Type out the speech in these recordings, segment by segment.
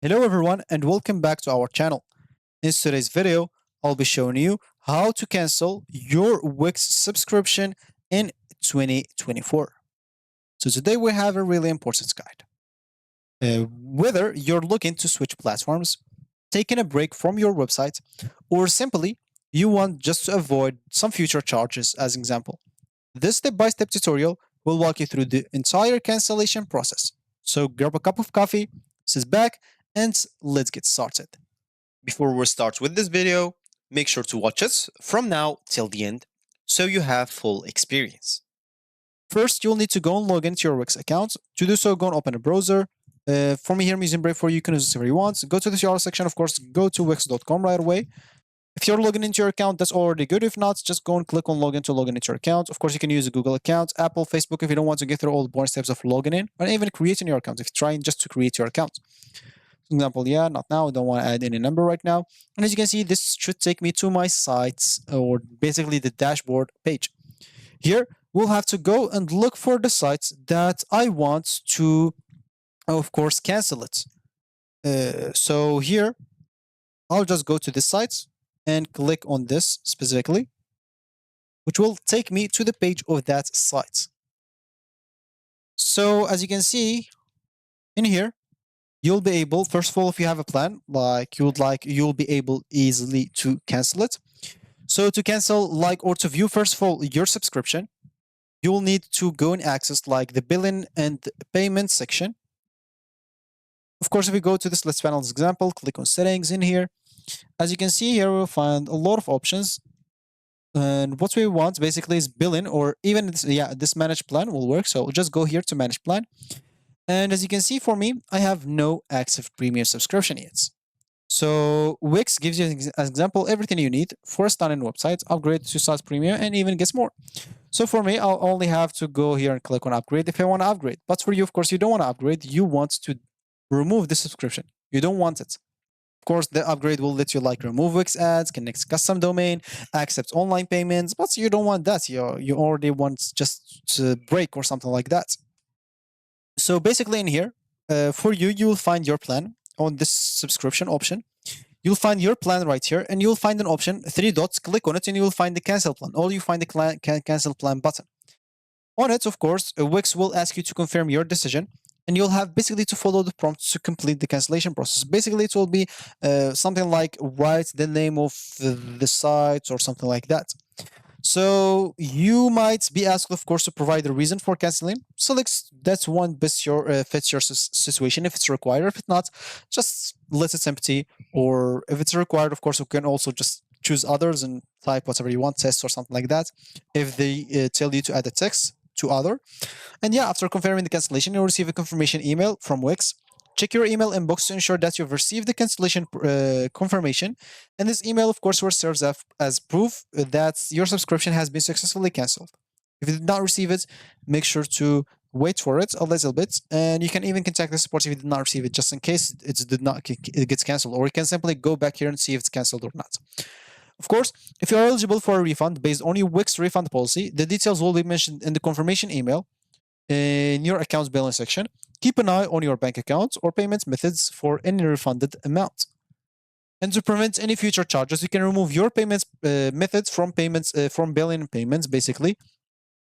Hello everyone and welcome back to our channel. In today's video, I'll be showing you how to cancel your Wix subscription in 2024. So today we have a really important guide. Whether you're looking to switch platforms, taking a break from your website, or simply you want just to avoid some future charges as example. This step-by-step tutorial will walk you through the entire cancellation process. So grab a cup of coffee, sit back, and let's get started. Before we start with this video, make sure to watch us from now till the end so you have full experience. First, you'll need to go and log into your Wix account. To do so, go and open a browser. For me here, I'm using Brave for you. You can use this wherever you want. Go to the URL section, of course, go to wix.com right away. If you're logging into your account, that's already good. If not, just go and click on login to log into your account. Of course, you can use a Google account, Apple, Facebook if you don't want to get through all the boring steps of logging in, or even creating your account if you're trying just to create your account. For example, yeah, not now. I don't want to add any number right now. And as you can see, this should take me to my sites or basically the dashboard page. Here, we'll have to go and look for the sites that I want to, of course, cancel it. So here, I'll just go to the sites and click on this specifically, which will take me to the page of that site. So as you can see in here, you'll be able, first of all, if you have a plan like you'll be able easily to cancel it. So to cancel or to view, first of all, your subscription, you'll need to go and access like the billing and payment section. Of course, if we go to this Let's Panels example, click on settings in here. As you can see here, we'll find a lot of options. And what we want basically is billing, or even this manage plan will work. So just go here to manage plan. And as you can see for me, I have no active premium subscription yet. So Wix gives you, as an example, everything you need for a stunning website, upgrade to SaaS Premium, and even gets more. So for me, I'll only have to go here and click on upgrade if I want to upgrade. But for you, of course, you don't want to upgrade. You want to remove the subscription. You don't want it. Of course, the upgrade will let you remove Wix ads, connect custom domain, accept online payments, but you don't want that. You already want just to break or something like that. So basically in here, for you, you will find your plan on this subscription option. You'll find your plan right here, and you'll find an option, 3 dots, click on it, and you will find the cancel plan, or you find the cancel plan button. On it, of course, Wix will ask you to confirm your decision, and you'll have basically to follow the prompts to complete the cancellation process. Basically, it will be something like write the name of the site or something like that. So you might be asked, of course, to provide a reason for canceling. Select that one best fits your situation if it's required. If it's not, just let it empty. Or if it's required, of course, you can also just choose others and type whatever you want, tests or something like that. If they tell you to add a text to other. And yeah, after confirming the cancellation, you'll receive a confirmation email from Wix. Check your email inbox to ensure that you've received the cancellation confirmation. And this email, of course, will serve as proof that your subscription has been successfully canceled. If you did not receive it, make sure to wait for it a little bit. And you can even contact the support if you did not receive it, just in case it gets canceled. Or you can simply go back here and see if it's canceled or not. Of course, if you're eligible for a refund based on your Wix refund policy, the details will be mentioned in the confirmation email in your account's billing section. Keep an eye on your bank accounts or payment methods for any refunded amount. And to prevent any future charges, you can remove your payments methods from billing payments, basically.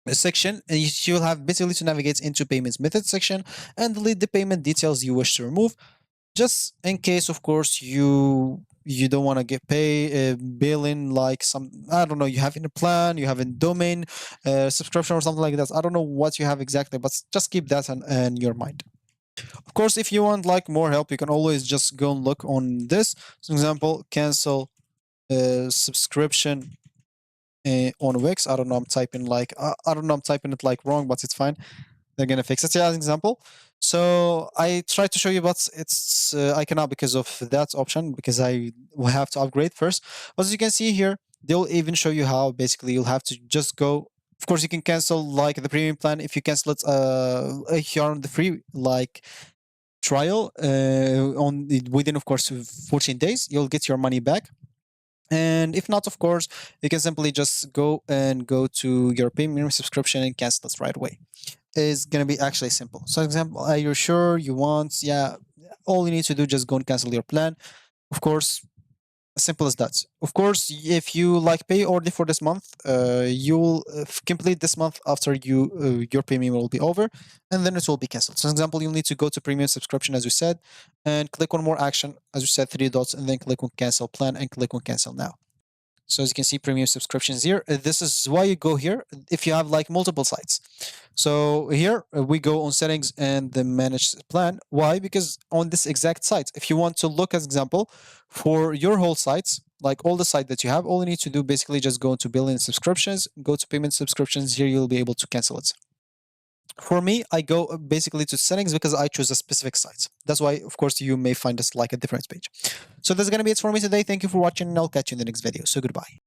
A section, and you'll have basically to navigate into payments method section and delete the payment details you wish to remove, just in case, of course, you don't want to get billing like some, I don't know, you have in a plan, you have in domain subscription or something like that. I don't know what you have exactly, but just keep that in your mind. Of course, if you want more help, you can always just go and look on this. For example, cancel subscription on Wix. I don't know, I'm typing I don't know, I'm typing it wrong, but it's fine. They're gonna fix it. Yeah, as an example. So I tried to show you, but it's I cannot because of that option, because I will have to upgrade first. But as you can see here, they'll even show you how basically you'll have to just go. Of course, you can cancel the premium plan if you cancel it if you're on the free trial within, of course, 14 days. You'll get your money back. And if not, of course, you can simply just go to your premium subscription and cancel it right away. Is going to be actually simple. So, example, are you sure you want? Yeah, all you need to do, just go and cancel your plan. Of course, simple as that. Of course, if you like pay already for this month, you'll complete this month after your premium will be over, and then it will be canceled. So, for example, you'll need to go to premium subscription as you said, and click on more action as you said, three dots, and then click on cancel plan and click on cancel now. So as you can see, premium subscriptions here. This is why you go here if you have like multiple sites. So here we go on settings and the manage plan. Why? Because on this exact site, if you want to look as example for your whole sites, like all the site that you have, all you need to do basically just go into billing subscriptions, go to payment subscriptions. Here you'll be able to cancel it. For me, I go basically to settings because I choose a specific site. That's why, of course, you may find us like a different page. So that's going to be it for me today. Thank you for watching, and I'll catch you in the next video. So goodbye.